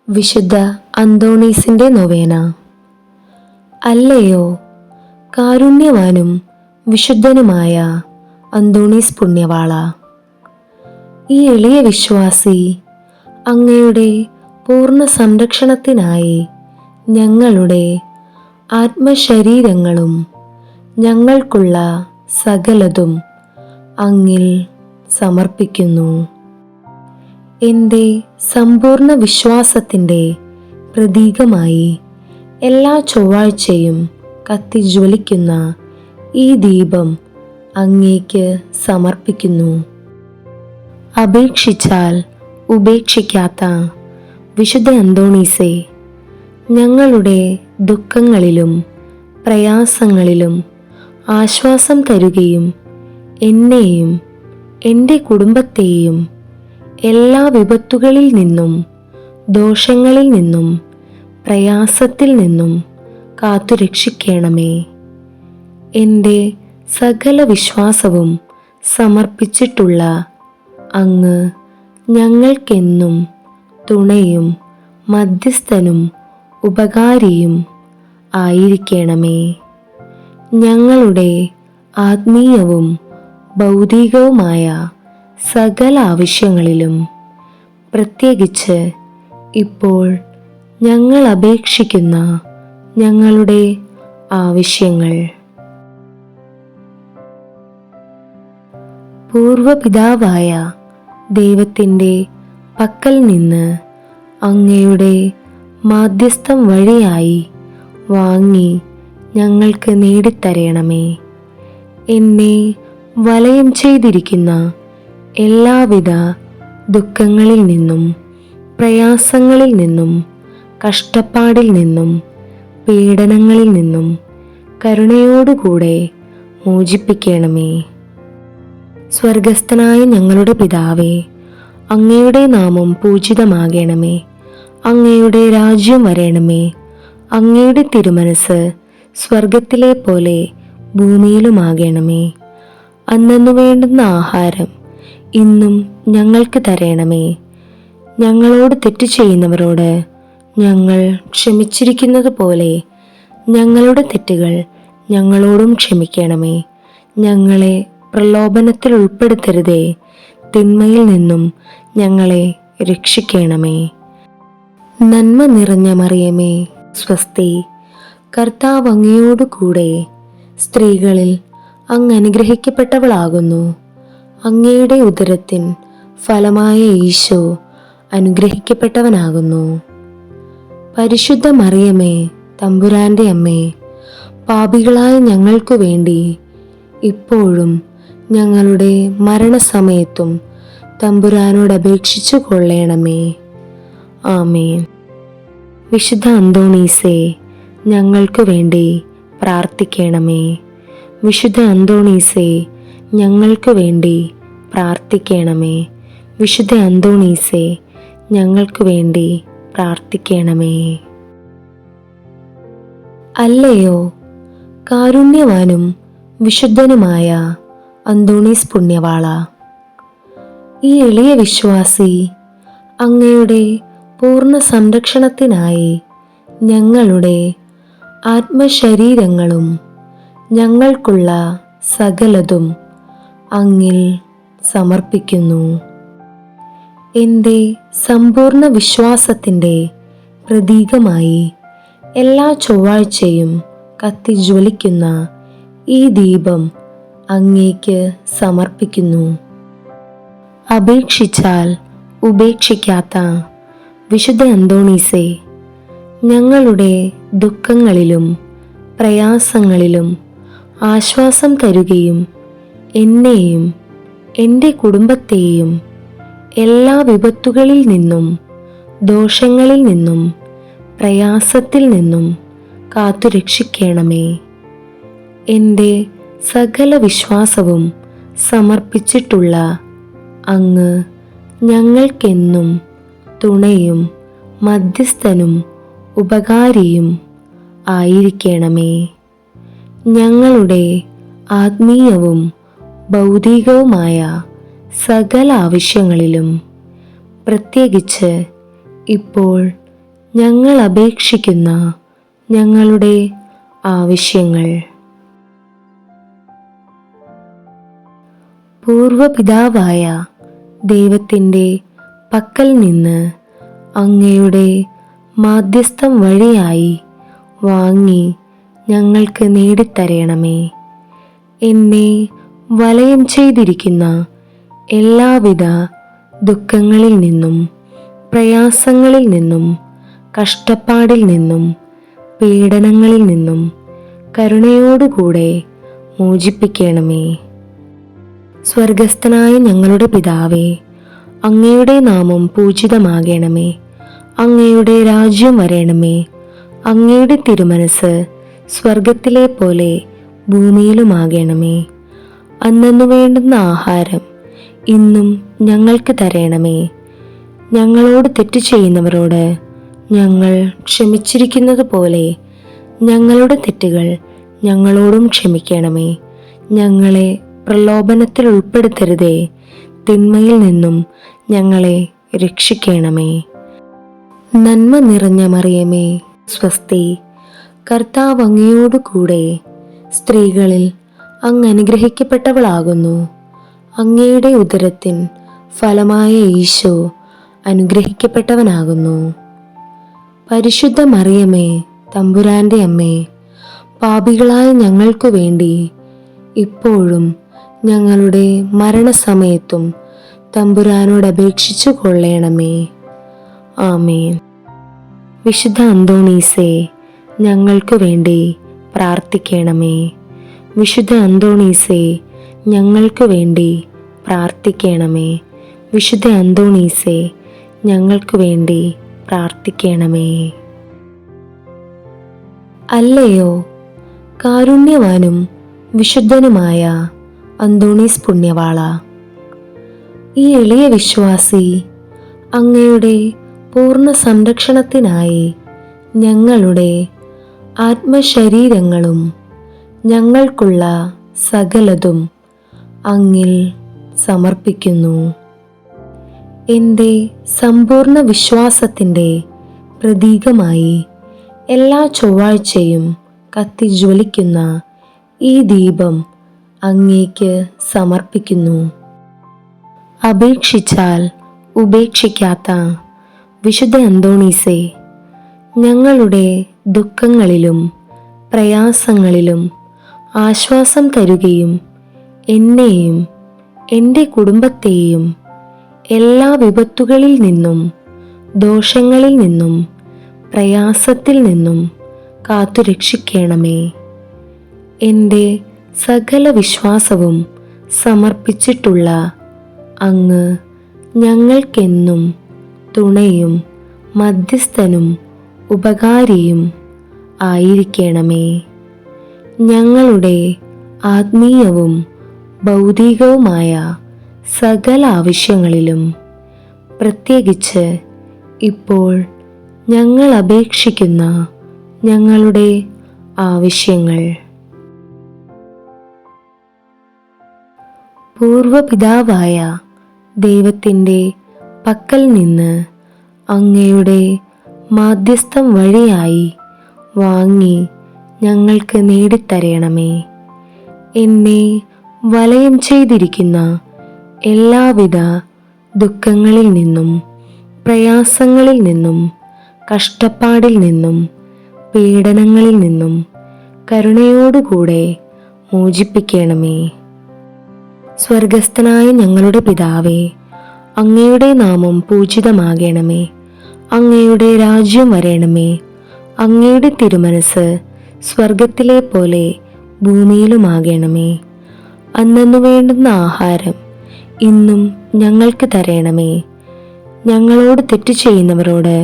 വിശുദ്ധ അന്തോണീസിന്റെ നൊവേന. അല്ലയോ കാരുണ്യവാനും വിശുദ്ധനുമായ അന്തോണീസ് പുണ്യവാള, ഈ എളിയ വിശ്വാസി അങ്ങയുടെ പൂർണ്ണ സംരക്ഷണത്തിനായി ഞങ്ങളുടെ ആത്മശരീരങ്ങളും ഞങ്ങൾക്കുള്ള സകലതും അങ്ങിൽ സമർപ്പിക്കുന്നു. എൻ്റെ സമ്പൂർണ്ണ വിശ്വാസത്തിൻ്റെ പ്രതീകമായി എല്ലാ ചൊവ്വാഴ്ചയും കത്തിജ്വലിക്കുന്ന ഈ ദീപം അങ്ങേക്ക് സമർപ്പിക്കുന്നു. അപേക്ഷിച്ചാൽ ഉപേക്ഷിക്കാത്ത വിശുദ്ധ അന്തോണീസേ, ഞങ്ങളുടെ ദുഃഖങ്ങളിലും പ്രയാസങ്ങളിലും ആശ്വാസം തരുകയും എന്നെയും എൻ്റെ കുടുംബത്തെയും എല്ലാ വിപത്തുകളിൽ നിന്നും ദോഷങ്ങളിൽ നിന്നും പ്രയാസത്തിൽ നിന്നും കാത്തുരക്ഷിക്കണമേ. എൻ്റെ സകല വിശ്വാസവും സമർപ്പിച്ചിട്ടുള്ള അങ്ങ് ഞങ്ങൾക്കെന്നും തുണയും മധ്യസ്ഥനും ഉപകാരിയും ആയിരിക്കണമേ. ഞങ്ങളുടെ ആത്മീയവും ഭൗതികവുമായ സകല ആവശ്യങ്ങളിലും, പ്രത്യേകിച്ച് ഇപ്പോൾ ഞങ്ങൾ അപേക്ഷിക്കുന്ന ഞങ്ങളുടെ ആവശ്യങ്ങൾ, പൂർവപിതാവായ ദൈവത്തിൻ്റെ പക്കൽ നിന്ന് അങ്ങയുടെ മാധ്യസ്ഥം വഴിയായി വാങ്ങി ഞങ്ങൾക്ക് നേടിത്തരണമേ. എന്നെ വലയം ചെയ്തിരിക്കുന്ന എല്ലാവിധ ദുഃഖങ്ങളിൽ നിന്നും പ്രയാസങ്ങളിൽ നിന്നും കഷ്ടപ്പാടിൽ നിന്നും പീഡനങ്ങളിൽ നിന്നും കരുണയോടുകൂടെ മോചിപ്പിക്കണമേ. സ്വർഗസ്ഥനായ ഞങ്ങളുടെ പിതാവേ, അങ്ങയുടെ നാമം പൂജിതമാകണമേ. അങ്ങയുടെ രാജ്യം വരണമേ. അങ്ങയുടെ തിരുമനസ് സ്വർഗത്തിലെ പോലെ ഭൂമിയിലുമാകണമേ. അന്നന്നു വേണ്ടുന്ന ആഹാരം ഇന്നും ഞങ്ങൾക്ക് തരണമേ. ഞങ്ങളോട് തെറ്റ് ചെയ്യുന്നവരോട് ഞങ്ങൾ ക്ഷമിച്ചിരിക്കുന്നത് പോലെ ഞങ്ങളുടെ തെറ്റുകൾ ഞങ്ങളോടും ക്ഷമിക്കണമേ. ഞങ്ങളെ പ്രലോഭനത്തിൽ ഉൾപ്പെടുത്തരുതേ, തിന്മയിൽ നിന്നും ഞങ്ങളെ രക്ഷിക്കണമേ. നന്മ നിറഞ്ഞ മറിയമേ, സ്വസ്തി, കർത്താവ് അങ്ങയോടു കൂടെ സ്ത്രീകളിൽ അങ്ങ് അനുഗ്രഹിക്കപ്പെട്ടവളാകുന്നു. അങ്ങയുടെ ഉദരത്തിൻ ഫലമായ ഈശോ അനുഗ്രഹിക്കപ്പെട്ടവനാകുന്നു. പരിശുദ്ധ മറിയമേ, തമ്പുരാന്റെ അമ്മേ, പാപികളായ ഞങ്ങൾക്കു വേണ്ടി ഇപ്പോഴും ഞങ്ങളുടെ മരണസമയത്തും തമ്പുരാനോട് അപേക്ഷിച്ചു കൊള്ളണമേ. ആമേൻ. വിശുദ്ധ അന്തോണീസേ, ഞങ്ങൾക്കു വേണ്ടി പ്രാർത്ഥിക്കണമേ. വിശുദ്ധ അന്തോണീസേ, ഞങ്ങൾക്കു വേണ്ടി പ്രാർത്ഥിക്കണമേ. വിശുദ്ധ അന്തോണീസേ, ഞങ്ങൾക്കു വേണ്ടി പ്രാർത്ഥിക്കണമേ. അല്ലയോ കാരുണ്യവാനും വിശുദ്ധനുമായ അന്തോണീസ് പുണ്യവാള, ഈ എളിയ വിശ്വാസി അങ്ങയുടെ പൂർണ്ണ സംരക്ഷണത്തിനായി ഞങ്ങളുടെ ആത്മശരീരങ്ങളും ഞങ്ങൾക്കുള്ള സകലതും അങ്ങിൽ സമർപ്പിക്കുന്നു. എൻ്റെ സമ്പൂർണ്ണ വിശ്വാസത്തിൻ്റെ പ്രതീകമായി എല്ലാ ചൊവ്വാഴ്ചയും കത്തിജ്വലിക്കുന്ന ഈ ദീപം അങ്ങേക്ക് സമർപ്പിക്കുന്നു. അപേക്ഷിച്ചാൽ ഉപേക്ഷിക്കാത്ത വിശുദ്ധ അന്തോണീസേ, ഞങ്ങളുടെ ദുഃഖങ്ങളിലും പ്രയാസങ്ങളിലും ആശ്വാസം തരുകയും എന്നെയും എൻ്റെ കുടുംബത്തെയും എല്ലാ വിപത്തുകളിൽ നിന്നും ദോഷങ്ങളിൽ നിന്നും പ്രയാസത്തിൽ നിന്നും കാത്തുരക്ഷിക്കണമേ. എൻ്റെ സകല വിശ്വാസവും സമർപ്പിച്ചിട്ടുള്ള അങ്ങ് ഞങ്ങൾക്കെന്നും തുണയും മധ്യസ്ഥനും ഉപകാരിയും ആയിരിക്കണമേ. ഞങ്ങളുടെ ആത്മീയവും ഭൗതികവുമായ സകല ആവശ്യങ്ങളിലും, പ്രത്യേകിച്ച് ഇപ്പോൾ ഞങ്ങൾ അപേക്ഷിക്കുന്ന ഞങ്ങളുടെ ആവശ്യങ്ങൾ. പൂർവപിതാവായ ദൈവത്തിൻ്റെ പക്കൽ നിന്ന് അങ്ങയുടെ മാധ്യസ്ഥം വഴിയായി വാങ്ങി ഞങ്ങൾക്ക് നേടിത്തരണമേ. എന്നെ വലയം ചെയ്തിരിക്കുന്ന എല്ലാവിധ ദുഃഖങ്ങളിൽ നിന്നും, പ്രയാസങ്ങളിൽ നിന്നും, കഷ്ടപ്പാടിൽ നിന്നും, പീഡനങ്ങളിൽ നിന്നും കരുണയോടുകൂടെ മോചിപ്പിക്കണമേ. സ്വർഗസ്ഥനായ ഞങ്ങളുടെ പിതാവേ, അങ്ങയുടെ നാമം പൂജിതമാകണമേ. അങ്ങയുടെ രാജ്യം വരണമേ. അങ്ങയുടെ തിരുമനസ് സ്വർഗത്തിലെ പോലെ ഭൂമിയിലുമാകണമേ. അന്നന്നു വേണ്ടുന്ന ആഹാരം ഇന്നും ഞങ്ങൾക്ക് തരണമേ. ഞങ്ങളോട് തെറ്റ് ചെയ്യുന്നവരോട് ഞങ്ങൾ ക്ഷമിച്ചിരിക്കുന്നത് പോലെ ഞങ്ങളുടെ തെറ്റുകൾ ഞങ്ങളോടും ക്ഷമിക്കണമേ. ഞങ്ങളെ പ്രലോഭനത്തിൽ ഉൾപ്പെടുത്തരുതേ, തിന്മയിൽ നിന്നും ഞങ്ങളെ രക്ഷിക്കണമേ. നന്മ നിറഞ്ഞ മറിയമേ, സ്വസ്തി, കർത്താവ് അങ്ങയോടു കൂടെ സ്ത്രീകളിൽ അങ്ങ് അനുഗ്രഹിക്കപ്പെട്ടവളാകുന്നു. അങ്ങയുടെ ഉദരത്തിൻ ഫലമായ ഈശോ അനുഗ്രഹിക്കപ്പെട്ടവനാകുന്നു. പരിശുദ്ധ മറിയമേ, തമ്പുരാന്റെ അമ്മേ, പാപികളായ ഞങ്ങൾക്കു വേണ്ടി ഇപ്പോഴും ഞങ്ങളുടെ മരണസമയത്തും തമ്പുരാനോട് അപേക്ഷിച്ചു കൊള്ളണമേ. ആമേൻ. വിശുദ്ധ അന്തോണീസേ, ഞങ്ങൾക്ക് വേണ്ടി പ്രാർത്ഥിക്കണമേ. വിശുദ്ധ അന്തോണീസേ, ഞങ്ങൾക്ക് വേണ്ടി പ്രാർത്ഥിക്കണമേ. വിശുദ്ധ അന്തോണീസേ, ഞങ്ങൾക്ക് വേണ്ടി പ്രാർത്ഥിക്കണമേ. അല്ലയോ കാരുണ്യവാനും വിശുദ്ധനുമായ അന്തോണീസ് പുണ്യവാള, ഈ എളിയ വിശ്വാസി അങ്ങയുടെ പൂർണ്ണ സംരക്ഷണത്തിനായി ഞങ്ങളുടെ ആത്മശരീരങ്ങളും ഞങ്ങൾക്കുള്ള സകലതും അങ്ങിൽ സമർപ്പിക്കുന്നു. എൻ്റെ സമ്പൂർണ്ണ വിശ്വാസത്തിൻ്റെ പ്രതീകമായി എല്ലാ ചൊവ്വാഴ്ചയും കത്തിജ്വലിക്കുന്ന ഈ ദീപം അങ്ങേക്ക് സമർപ്പിക്കുന്നു. അപേക്ഷിച്ചാൽ ഉപേക്ഷിക്കാത്ത വിശുദ്ധ അന്തോണീസേ, ഞങ്ങളുടെ ദുഃഖങ്ങളിലും പ്രയാസങ്ങളിലും ആശ്വാസം തരുകയും എന്നെയും എൻ്റെ കുടുംബത്തെയും എല്ലാ വിപത്തുകളിൽ നിന്നും, ദോഷങ്ങളിൽ നിന്നും, പ്രയാസത്തിൽ നിന്നും കാത്തുരക്ഷിക്കണമേ. എൻ്റെ സകല വിശ്വാസവും സമർപ്പിച്ചിട്ടുള്ള അങ്ങ് ഞങ്ങൾക്കെന്നും തുണയും മധ്യസ്ഥനും ഉപകാരിയും ആയിരിക്കണമേ. ഞങ്ങളുടെ ആത്മീയവും ഭൗതികവുമായ സകല ആവശ്യങ്ങളിലും, പ്രത്യേകിച്ച് ഇപ്പോൾ ഞങ്ങൾ അപേക്ഷിക്കുന്ന ഞങ്ങളുടെ ആവശ്യങ്ങൾ, പൂർവപിതാവായ ദൈവത്തിൻ്റെ പക്കൽ നിന്ന് അങ്ങയുടെ മാധ്യസ്ഥം വഴിയായി വാങ്ങി ഞങ്ങൾക്ക് നേടിത്തരണമേ. എന്നെ വലയം ചെയ്തിരിക്കുന്ന എല്ലാവിധ ദുഃഖങ്ങളിൽ നിന്നും, പ്രയാസങ്ങളിൽ നിന്നും, കഷ്ടപ്പാടിൽ നിന്നും, പീഡനങ്ങളിൽ നിന്നും കരുണയോടുകൂടെ മോചിപ്പിക്കണമേ. സ്വർഗസ്ഥനായ ഞങ്ങളുടെ പിതാവേ, അങ്ങയുടെ നാമം പൂജിതമാകണമേ. അങ്ങയുടെ രാജ്യം വരണമേ. അങ്ങയുടെ തിരുമനസ് സ്വർഗത്തിലെ പോലെ ഭൂമിയിലുമാകണമേ. അന്നന്നു വേണ്ടുന്ന ആഹാരം ഇന്നും ഞങ്ങൾക്ക് തരണമേ. ഞങ്ങളോട് തെറ്റ് ചെയ്യുന്നവരോട്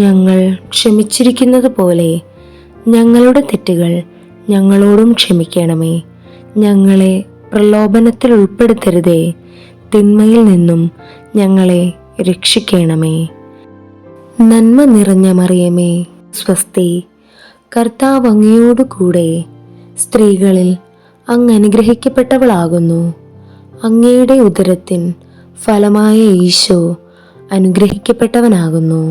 ഞങ്ങൾ ക്ഷമിച്ചിരിക്കുന്നത് പോലെ ഞങ്ങളുടെ തെറ്റുകൾ ഞങ്ങളോടും ക്ഷമിക്കണമേ. ഞങ്ങളെ പ്രലോഭനത്തിൽ ഉൾപ്പെടുത്തരുതേ, തിന്മയിൽ നിന്നും ഞങ്ങളെ രക്ഷിക്കണമേ. നന്മ നിറഞ്ഞ മറിയമേ, സ്വസ്തി, കർത്താവ് അങ്ങയോടു കൂടെ സ്ത്രീകളിൽ അങ്ങ് അനുഗ്രഹിക്കപ്പെട്ടവളാകുന്നു. അങ്ങയുടെ ഉദരത്തിൻ ഫലമായ ഈശോ അനുഗ്രഹിക്കപ്പെട്ടവനാകുന്നു.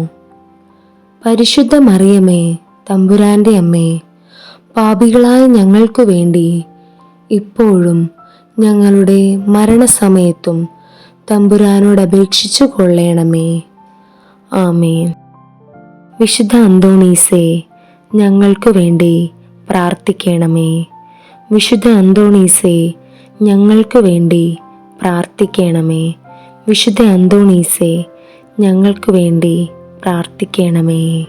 പരിശുദ്ധ മറിയമേ, തമ്പുരാന്റെ അമ്മേ, പാപികളായ ഞങ്ങൾക്കു വേണ്ടി ഇപ്പോഴും ഞങ്ങളുടെ മരണസമയത്തും തമ്പുരാനോട് അപേക്ഷിച്ചു കൊള്ളണമേ. ആമേൻ. വിശുദ്ധ അന്തോണീസേ, ഞങ്ങൾക്ക് വേണ്ടി പ്രാർത്ഥിക്കണമേ. വിശുദ്ധ അന്തോണീസേ, ഞങ്ങൾക്ക് വേണ്ടി പ്രാർത്ഥിക്കണമേ. വിശുദ്ധ അന്തോണീസേ, ഞങ്ങൾക്ക് വേണ്ടി പ്രാർത്ഥിക്കണമേ.